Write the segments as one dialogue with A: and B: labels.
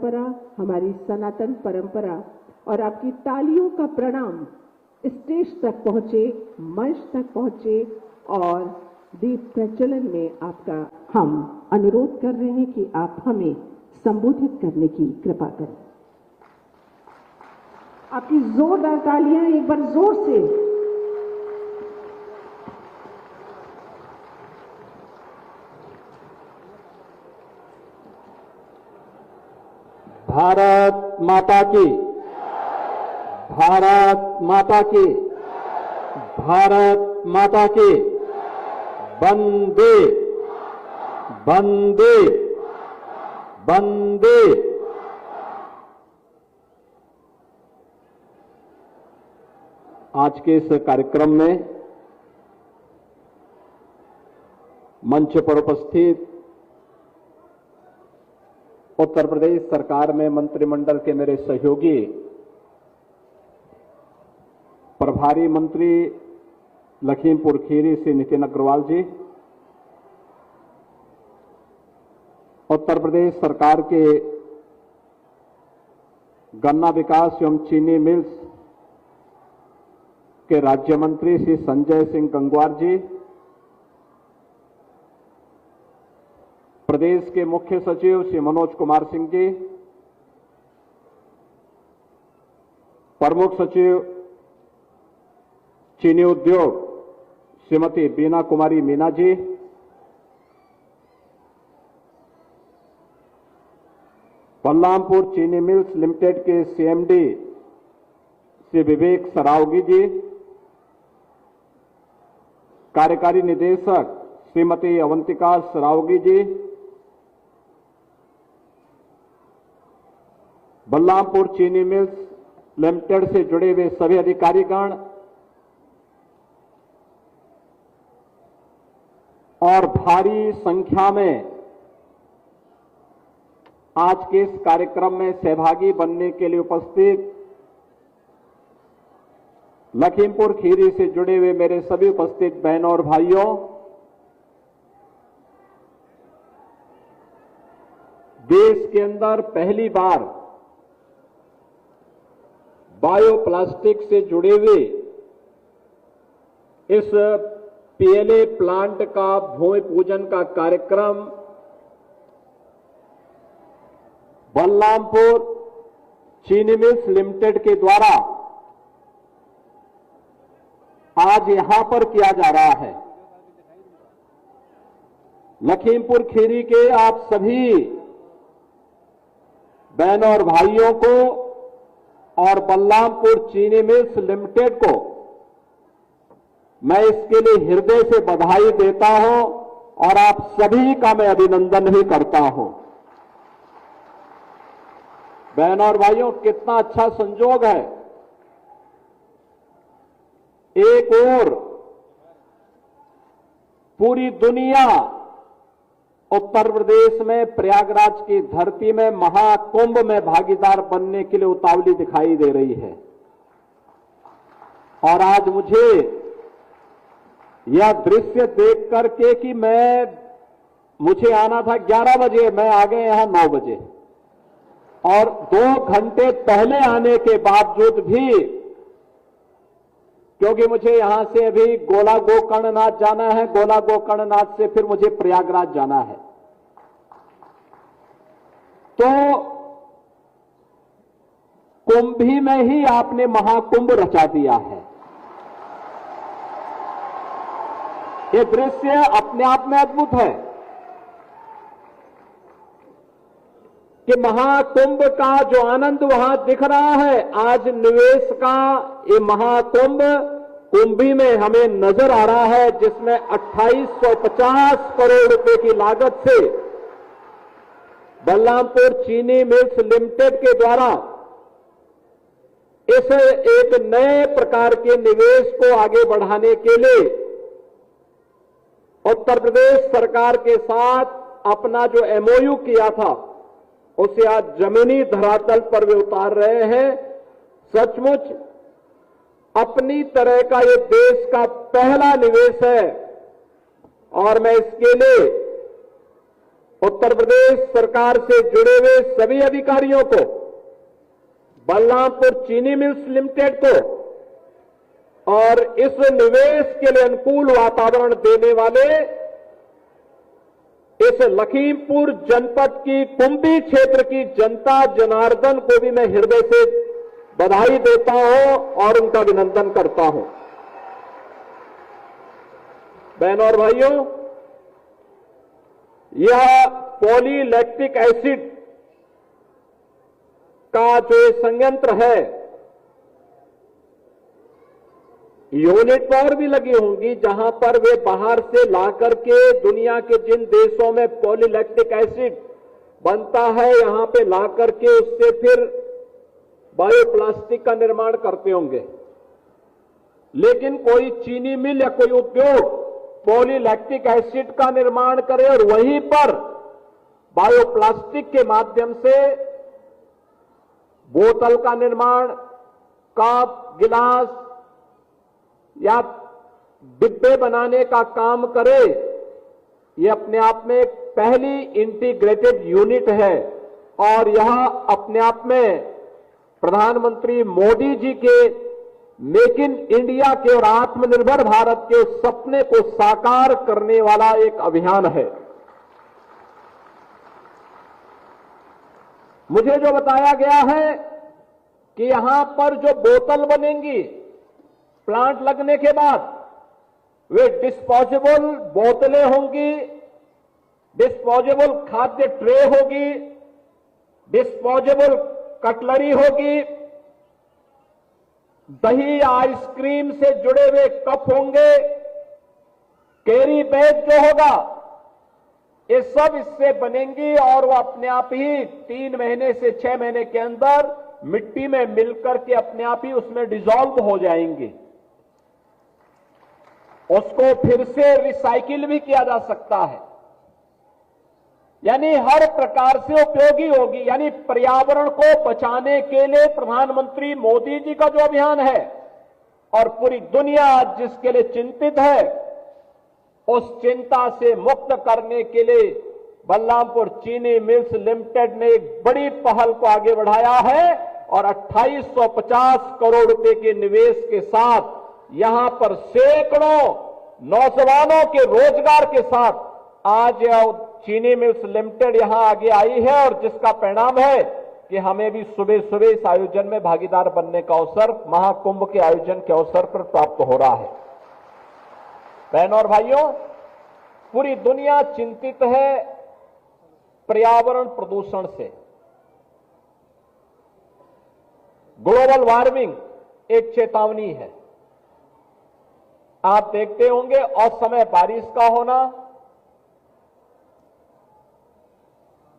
A: परंपरा, हमारी सनातन परंपरा और आपकी तालियों का प्रणाम स्टेज तक पहुंचे, मंच तक पहुंचे और दीप प्रज्वलन में आपका हम अनुरोध कर रहे हैं कि आप हमें संबोधित करने की कृपा करें। आपकी जोरदार तालियां एक बार जोर से।
B: भारत माता की, भारत माता की, भारत माता की, वंदे वंदे वंदे। आज के इस कार्यक्रम में मंच पर उपस्थित उत्तर प्रदेश सरकार में मंत्रिमंडल के मेरे सहयोगी प्रभारी मंत्री लखीमपुर खीरी श्री नितिन अग्रवाल जी, उत्तर प्रदेश सरकार के गन्ना विकास एवं चीनी मिल्स के राज्य मंत्री श्री संजय सिंह गंगवार जी, प्रदेश के मुख्य सचिव श्री मनोज कुमार सिंह जी, प्रमुख सचिव चीनी उद्योग श्रीमती बीना कुमारी मीना जी, बलरामपुर चीनी मिल्स लिमिटेड के सीएमडी श्री विवेक सरावगी जी, कार्यकारी निदेशक श्रीमती अवंतिका सरावगी जी, बलरामपुर चीनी मिल्स लिमिटेड से जुड़े हुए सभी अधिकारीगण और भारी संख्या में आज के इस कार्यक्रम में सहभागी बनने के लिए उपस्थित लखीमपुर खीरी से जुड़े हुए मेरे सभी उपस्थित बहनों और भाइयों, देश के अंदर पहली बार बायोप्लास्टिक से जुड़े हुए इस पीएलए प्लांट का भूमि पूजन का कार्यक्रम बलरामपुर चीनी मिल्स लिमिटेड के द्वारा आज यहां पर किया जा रहा है। लखीमपुर खीरी के आप सभी बहनों और भाइयों को और बलरामपुर चीनी मिल्स लिमिटेड को मैं इसके लिए हृदय से बधाई देता हूं और आप सभी का मैं अभिनंदन भी करता हूं। बहनों और भाइयों, कितना अच्छा संजोग है। एक ओर पूरी दुनिया उत्तर प्रदेश में प्रयागराज की धरती में महाकुंभ में भागीदार बनने के लिए उतावली दिखाई दे रही है और आज मुझे यह दृश्य देख करके कि मुझे आना था 11 बजे, मैं आ गए यहां 9 बजे और 2 घंटे पहले आने के बावजूद भी, क्योंकि मुझे यहां से अभी गोला गोकर्णनाथ जाना है, गोला गोकर्णनाथ से फिर मुझे प्रयागराज जाना है, तो कुंभी में ही आपने महाकुंभ रचा दिया है। ये दृश्य अपने आप में अद्भुत है कि महाकुंभ का जो आनंद वहां दिख रहा है, आज निवेश का ये महाकुंभ कुंभी में हमें नजर आ रहा है, जिसमें 2850 करोड़ रुपए की लागत से बलरामपुर चीनी मिल्स लिमिटेड के द्वारा इस एक नए प्रकार के निवेश को आगे बढ़ाने के लिए उत्तर प्रदेश सरकार के साथ अपना जो एमओयू किया था उसे आज जमीनी धरातल पर वे उतार रहे हैं। सचमुच अपनी तरह का ये देश का पहला निवेश है और मैं इसके लिए उत्तर प्रदेश सरकार से जुड़े हुए सभी अधिकारियों को, बलरामपुर चीनी मिल्स लिमिटेड को और इस निवेश के लिए अनुकूल वातावरण देने वाले इस लखीमपुर जनपद की कुंभी क्षेत्र की जनता जनार्दन को भी मैं हृदय से बधाई देता हूं और उनका अभिनंदन करता हूं। बहनों और भाइयों, यह पॉलीलैक्टिक एसिड का जो संयंत्र है, यूनिट और भी लगी होंगी जहां पर वे बाहर से लाकर के दुनिया के जिन देशों में पॉलीलैक्टिक एसिड बनता है यहां पे लाकर के उससे फिर बायोप्लास्टिक का निर्माण करते होंगे। लेकिन कोई चीनी मिल या कोई उद्योग पॉलीलैक्टिक एसिड का निर्माण करे और वहीं पर बायोप्लास्टिक के माध्यम से बोतल का निर्माण, कप, गिलास या डिब्बे बनाने का काम करे, ये अपने आप में एक पहली इंटीग्रेटेड यूनिट है और यह अपने आप में प्रधानमंत्री मोदी जी के मेक इन इंडिया के और आत्मनिर्भर भारत के सपने को साकार करने वाला एक अभियान है। मुझे जो बताया गया है कि यहां पर जो बोतल बनेंगी प्लांट लगने के बाद वे डिस्पोजेबल बोतलें होंगी, डिस्पोजेबल खाद्य ट्रे होगी, डिस्पोजेबल कटलरी होगी, दही आइसक्रीम से जुड़े हुए कप होंगे, कैरी बैग जो होगा, ये सब इससे बनेंगी और वो अपने आप ही 3 महीने से 6 महीने के अंदर मिट्टी में मिलकर के अपने आप ही उसमें डिसॉल्व हो जाएंगे। उसको फिर से रिसाइकिल भी किया जा सकता है, यानी हर प्रकार से उपयोगी होगी। यानी पर्यावरण को बचाने के लिए प्रधानमंत्री मोदी जी का जो अभियान है और पूरी दुनिया आज जिसके लिए चिंतित है, उस चिंता से मुक्त करने के लिए बलरामपुर चीनी मिल्स लिमिटेड ने एक बड़ी पहल को आगे बढ़ाया है और 2850 करोड़ रुपए के निवेश के साथ यहां पर सैकड़ों नौजवानों के रोजगार के साथ आज यह चीनी मिल्स लिमिटेड यहां आगे आई है और जिसका परिणाम है कि हमें भी सुबह सुबह इस आयोजन में भागीदार बनने का अवसर महाकुंभ के आयोजन के अवसर पर प्राप्त हो रहा है। बहनों और भाइयों, पूरी दुनिया चिंतित है पर्यावरण प्रदूषण से। ग्लोबल वार्मिंग एक चेतावनी है। आप देखते होंगे असमय बारिश का होना,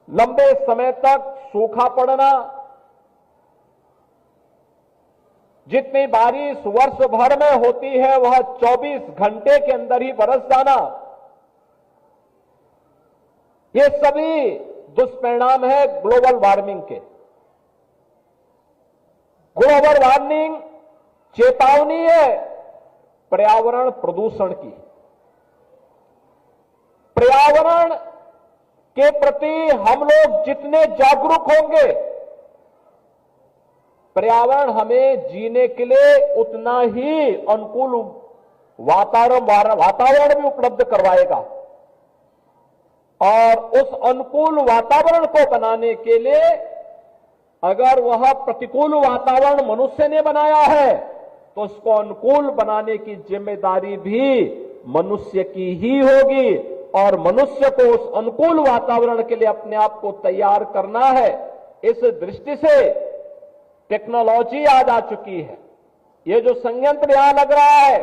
B: लंबे समय तक सूखा पड़ना, जितनी बारिश वर्ष भर में होती है वह 24 घंटे के अंदर ही बरस जाना, ये सभी दुष्परिणाम है ग्लोबल वार्मिंग के। ग्लोबल वार्मिंग चेतावनी है पर्यावरण प्रदूषण की। पर्यावरण के प्रति हम लोग जितने जागरूक होंगे, पर्यावरण हमें जीने के लिए उतना ही अनुकूल वातावरण भी उपलब्ध करवाएगा और उस अनुकूल वातावरण को बनाने के लिए अगर वह प्रतिकूल वातावरण मनुष्य ने बनाया है तो उसको अनुकूल बनाने की जिम्मेदारी भी मनुष्य की ही होगी और मनुष्य को उस अनुकूल वातावरण के लिए अपने आप को तैयार करना है। इस दृष्टि से टेक्नोलॉजी आज आ चुकी है। ये जो संयंत्र यहां लग रहा है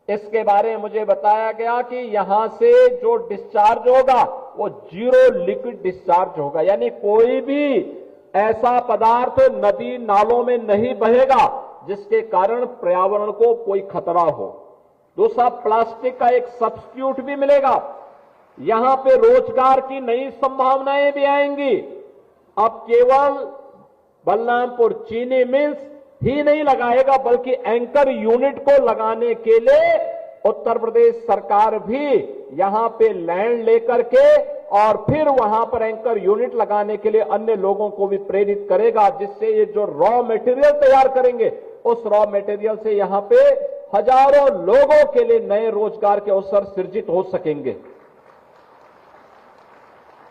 B: इसके बारे में मुझे बताया गया कि यहां से जो डिस्चार्ज होगा वो 0 लिक्विड डिस्चार्ज होगा, यानी कोई भी ऐसा पदार्थ नदी नालों में नहीं बहेगा जिसके कारण पर्यावरण को कोई खतरा हो। दूसरा, प्लास्टिक का एक सब्स्टिट्यूट भी मिलेगा। यहां पे रोजगार की नई संभावनाएं भी आएंगी। अब केवल बलरामपुर चीनी मिल्स ही नहीं लगाएगा बल्कि एंकर यूनिट को लगाने के लिए उत्तर प्रदेश सरकार भी यहां पे लैंड लेकर के और फिर वहां पर एंकर यूनिट लगाने के लिए अन्य लोगों को भी प्रेरित करेगा, जिससे ये जो रॉ मटेरियल तैयार करेंगे उस रॉ मटेरियल से यहां पे हजारों लोगों के लिए नए रोजगार के अवसर सृजित हो सकेंगे।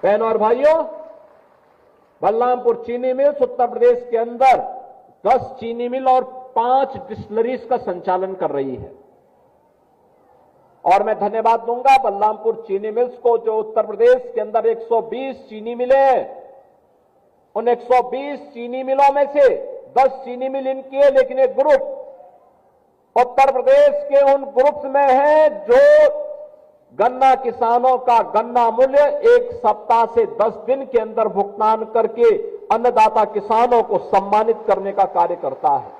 B: बहनों और भाइयों, बलरामपुर चीनी मिल्स उत्तर प्रदेश के अंदर 10 चीनी मिल और 5 डिस्टिलरीज का संचालन कर रही है। और मैं धन्यवाद दूंगा बलरामपुर चीनी मिल्स को, जो उत्तर प्रदेश के अंदर 120 चीनी मिलें हैं, उन 120 चीनी मिलों में से 10 चीनी मिल इनकी है, लेकिन एक ग्रुप उत्तर प्रदेश के उन ग्रुप्स में है जो गन्ना किसानों का गन्ना मूल्य 1 सप्ताह से 10 दिन के अंदर भुगतान करके अन्नदाता किसानों को सम्मानित करने का कार्य करता है।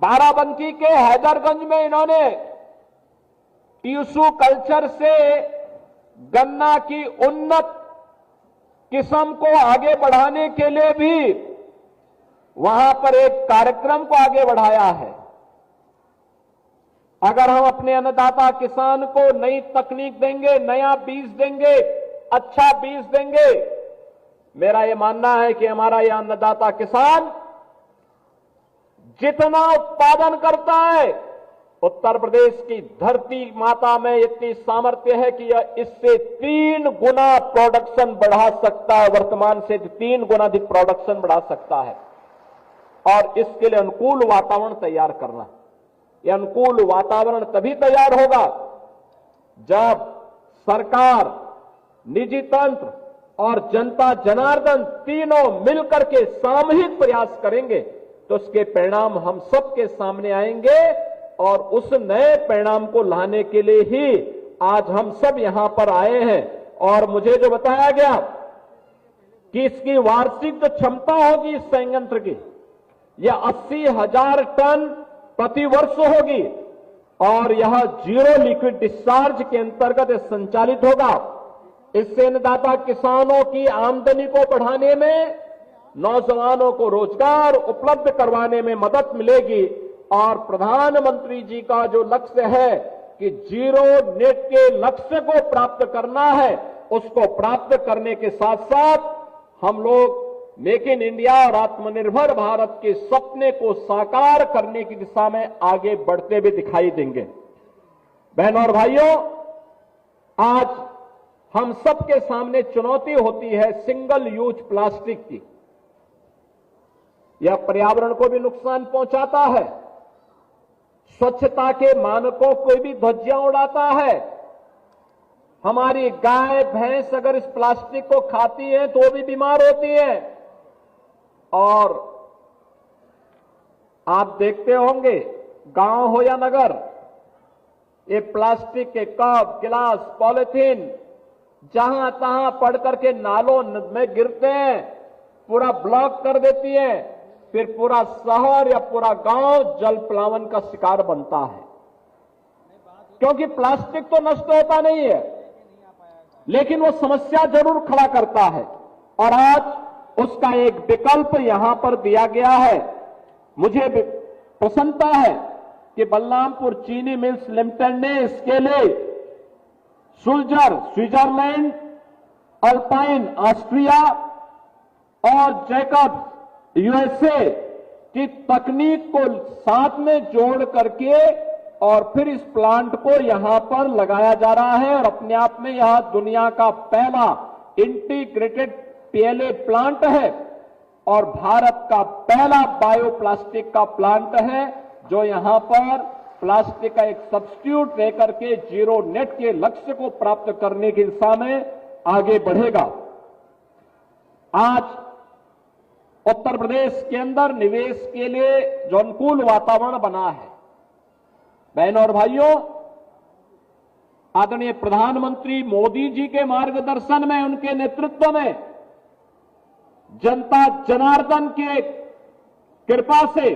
B: बाराबंकी के हैदरगंज में इन्होंने टिश्यू कल्चर से गन्ना की उन्नत किस्म को आगे बढ़ाने के लिए भी वहां पर एक कार्यक्रम को आगे बढ़ाया है। अगर हम अपने अन्नदाता किसान को नई तकनीक देंगे, नया बीज देंगे, अच्छा बीज देंगे, मेरा यह मानना है कि हमारा यह अन्नदाता किसान जितना उत्पादन करता है, उत्तर प्रदेश की धरती माता में इतनी सामर्थ्य है कि यह इससे 3 गुना प्रोडक्शन बढ़ा सकता है, वर्तमान से 3 गुना अधिक प्रोडक्शन बढ़ा सकता है। और इसके लिए अनुकूल वातावरण तैयार करना। यह अनुकूल वातावरण तभी तैयार होगा जब सरकार, निजी तंत्र और जनता जनार्दन तीनों मिलकर के सामूहिक प्रयास करेंगे, तो उसके परिणाम हम सबके सामने आएंगे। और उस नए परिणाम को लाने के लिए ही आज हम सब यहां पर आए हैं। और मुझे जो बताया गया कि इसकी वार्षिक जो क्षमता होगी इस संयंत्र की, यह 80,000 टन प्रति वर्ष होगी और यह जीरो लिक्विड डिस्चार्ज के अंतर्गत संचालित होगा। इससे अन्नदाता किसानों की आमदनी को बढ़ाने में, नौजवानों को रोजगार उपलब्ध करवाने में मदद मिलेगी। और प्रधानमंत्री जी का जो लक्ष्य है कि जीरो नेट के लक्ष्य को प्राप्त करना है, उसको प्राप्त करने के साथ साथ हम लोग मेक इन इंडिया और आत्मनिर्भर भारत के सपने को साकार करने की दिशा में आगे बढ़ते हुए दिखाई देंगे। बहनों और भाइयों, आज हम सबके सामने चुनौती होती है सिंगल यूज प्लास्टिक की। यह पर्यावरण को भी नुकसान पहुंचाता है, स्वच्छता के मानकों को भी ध्वजियां उड़ाता है। हमारी गाय भैंस अगर इस प्लास्टिक को खाती है तो भी बीमार होती है। और आप देखते होंगे गांव हो या नगर, ये प्लास्टिक के कप, गिलास, पॉलिथीन जहां तहां पड़ करके नालों में गिरते हैं, पूरा ब्लॉक कर देती है, फिर पूरा शहर या पूरा गांव जल प्लावन का शिकार बनता है। क्योंकि प्लास्टिक तो नष्ट होता नहीं है, लेकिन वो समस्या जरूर खड़ा करता है। और आज उसका एक विकल्प यहां पर दिया गया है। मुझे प्रसन्नता है कि बलरामपुर चीनी मिल्स लिमिटेड ने इसके लिए सुल्जर स्विट्जरलैंड, अल्पाइन ऑस्ट्रिया और जैकब्स यूएसए की तकनीक को साथ में जोड़ करके और फिर इस प्लांट को यहां पर लगाया जा रहा है। और अपने आप में यह दुनिया का पहला इंटीग्रेटेड पीएलए प्लांट है और भारत का पहला बायोप्लास्टिक का प्लांट है, जो यहां पर प्लास्टिक का एक सब्स्टिट्यूट लेकर के जीरो नेट के लक्ष्य को प्राप्त करने की दिशा में आगे बढ़ेगा। आज उत्तर प्रदेश के अंदर निवेश के लिए जो अनुकूल वातावरण बना है, बहनों और भाइयों, आदरणीय प्रधानमंत्री मोदी जी के मार्गदर्शन में, उनके नेतृत्व में, जनता जनार्दन के कृपा से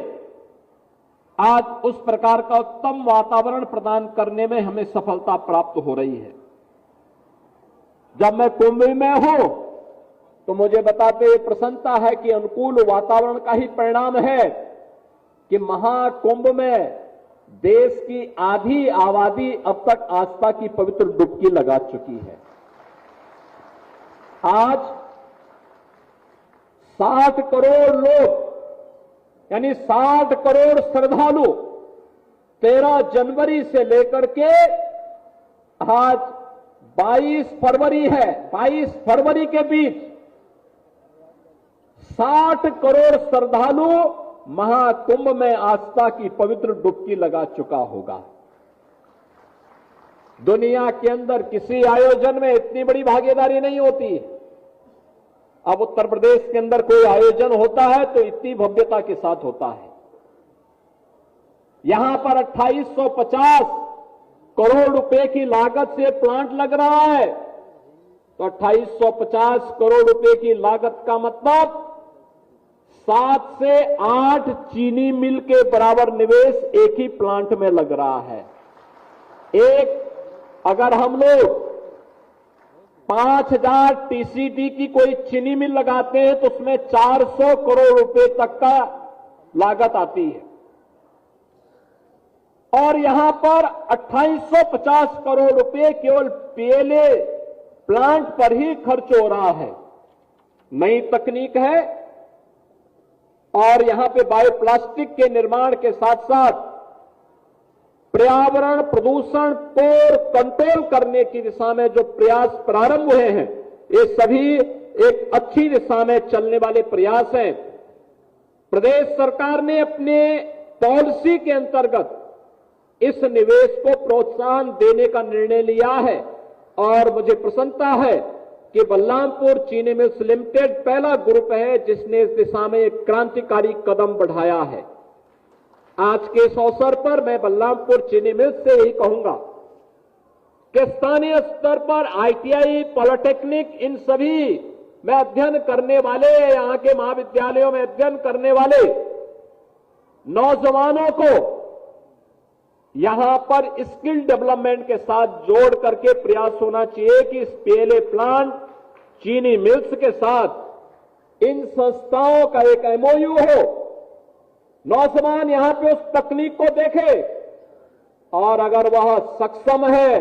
B: आज उस प्रकार का उत्तम वातावरण प्रदान करने में हमें सफलता प्राप्त हो रही है। जब मैं कुंभ में हूं तो मुझे बताते हुए प्रसन्नता है कि अनुकूल वातावरण का ही परिणाम है कि महाकुंभ में देश की आधी आबादी अब तक आस्था की पवित्र डुबकी लगा चुकी है। आज 60 करोड़ लोग यानी 60 करोड़ श्रद्धालु 13 जनवरी से लेकर के आज 22 फरवरी है, 22 फरवरी के बीच 60 करोड़ श्रद्धालु महाकुंभ में आस्था की पवित्र डुबकी लगा चुका होगा। दुनिया के अंदर किसी आयोजन में इतनी बड़ी भागीदारी नहीं होती। अब उत्तर प्रदेश के अंदर कोई आयोजन होता है तो इतनी भव्यता के साथ होता है। यहां पर 2850 करोड़ रुपए की लागत से प्लांट लग रहा है, तो 2850 करोड़ रुपए की लागत का मतलब 7 से 8 चीनी मिल के बराबर निवेश एक ही प्लांट में लग रहा है। अगर हम लोग 5000 टीसीडी की कोई चीनी मिल लगाते हैं तो उसमें 400 करोड़ रुपए तक का लागत आती है, और यहां पर 2850 करोड़ रुपए केवल पीएलए प्लांट पर ही खर्च हो रहा है। नई तकनीक है और यहां पे बायोप्लास्टिक के निर्माण के साथ साथ पर्यावरण प्रदूषण को कंट्रोल करने की दिशा में जो प्रयास प्रारंभ हुए हैं, ये सभी एक अच्छी दिशा में चलने वाले प्रयास हैं। प्रदेश सरकार ने अपने पॉलिसी के अंतर्गत इस निवेश को प्रोत्साहन देने का निर्णय लिया है, और मुझे प्रसन्नता है कि बलरामपुर चीनी मिल्स लिमिटेड पहला ग्रुप है जिसने इस दिशा में एक क्रांतिकारी कदम बढ़ाया है। आज के इस अवसर पर मैं बलरामपुर चीनी मिल्स से यही कहूंगा कि स्थानीय स्तर पर आईटीआई, पॉलिटेक्निक, इन सभी में अध्ययन करने वाले, यहां के महाविद्यालयों में अध्ययन करने वाले नौजवानों को यहां पर स्किल डेवलपमेंट के साथ जोड़ करके प्रयास होना चाहिए कि इस पीएलए प्लांट, चीनी मिल्स के साथ इन संस्थाओं का एक एमओयू हो। नौजवान यहां पे उस तकनीक को देखे और अगर वह सक्षम है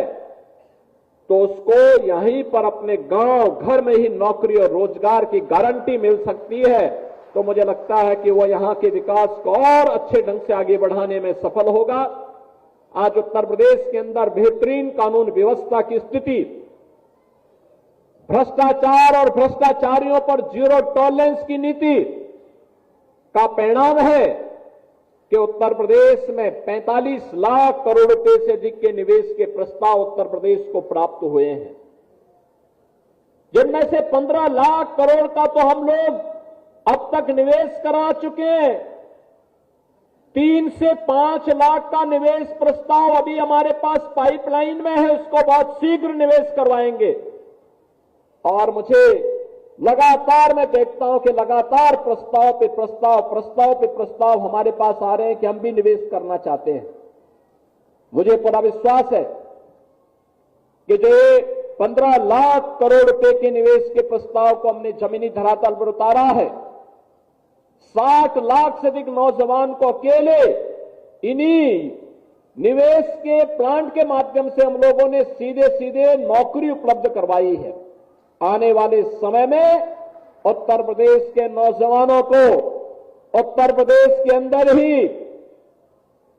B: तो उसको यहीं पर अपने गांव घर में ही नौकरी और रोजगार की गारंटी मिल सकती है। तो मुझे लगता है कि वह यहां के विकास को और अच्छे ढंग से आगे बढ़ाने में सफल होगा। आज उत्तर प्रदेश के अंदर बेहतरीन कानून व्यवस्था की स्थिति, भ्रष्टाचार और भ्रष्टाचारियों पर जीरो टॉलरेंस की नीति का परिणाम है कि उत्तर प्रदेश में 45 लाख करोड़ रुपए से अधिक के निवेश के प्रस्ताव उत्तर प्रदेश को प्राप्त हुए हैं, जिनमें से 15 लाख करोड़ का तो हम लोग अब तक निवेश करा चुके हैं। 3 से 5 लाख का निवेश प्रस्ताव अभी हमारे पास पाइपलाइन में है, उसको बहुत शीघ्र निवेश करवाएंगे। और मुझे लगातार मैं देखता हूं कि लगातार प्रस्ताव पे प्रस्ताव हमारे पास आ रहे हैं कि हम भी निवेश करना चाहते हैं। मुझे पूरा विश्वास है कि जो 15 लाख करोड़ रुपए के निवेश के प्रस्ताव को हमने जमीनी धरातल पर उतारा है, 60 लाख से अधिक नौजवान को अकेले इन्हीं निवेश के प्लांट के माध्यम से हम लोगों ने सीधे सीधे नौकरी उपलब्ध करवाई है। आने वाले समय में उत्तर प्रदेश के नौजवानों को उत्तर प्रदेश के अंदर ही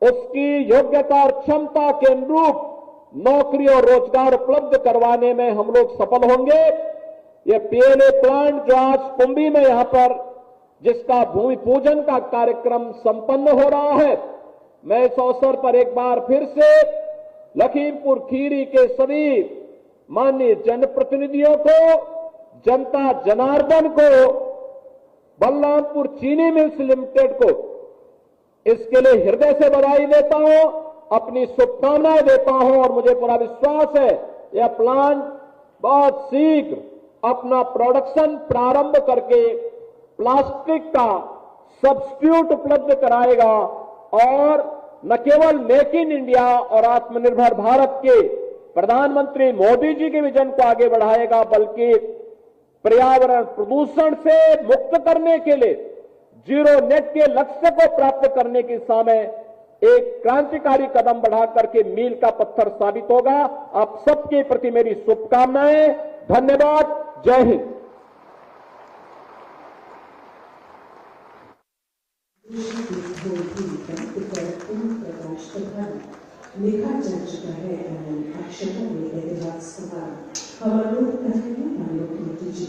B: उसकी योग्यता और क्षमता के अनुरूप नौकरी और रोजगार उपलब्ध करवाने में हम लोग सफल होंगे। ये पीएलए प्लांट जो आज कुंभी में यहां पर जिसका भूमि पूजन का कार्यक्रम संपन्न हो रहा है, मैं इस अवसर पर एक बार फिर से लखीमपुर खीरी के सभी माननीय जनप्रतिनिधियों को, जनता जनार्दन को, बलरामपुर चीनी मिल्स लिमिटेड को इसके लिए हृदय से बधाई देता हूं, अपनी शुभकामनाएं देता हूं। और मुझे पूरा विश्वास है यह प्लांट बहुत शीघ्र अपना प्रोडक्शन प्रारंभ करके प्लास्टिक का सब्स्टिट्यूट उपलब्ध कराएगा और न केवल मेक इन इंडिया और आत्मनिर्भर भारत के प्रधानमंत्री मोदी जी के विजन को आगे बढ़ाएगा, बल्कि पर्यावरण प्रदूषण से मुक्त करने के लिए जीरो नेट के लक्ष्य को प्राप्त करने की दिशा में एक क्रांतिकारी कदम बढ़ा करके मील का पत्थर साबित होगा। आप सबके प्रति मेरी शुभकामनाएं। धन्यवाद। जय हिंद।
C: लिखा जा चुका है अक्षरों में ऐतिहासिक सवाल हमारे लोग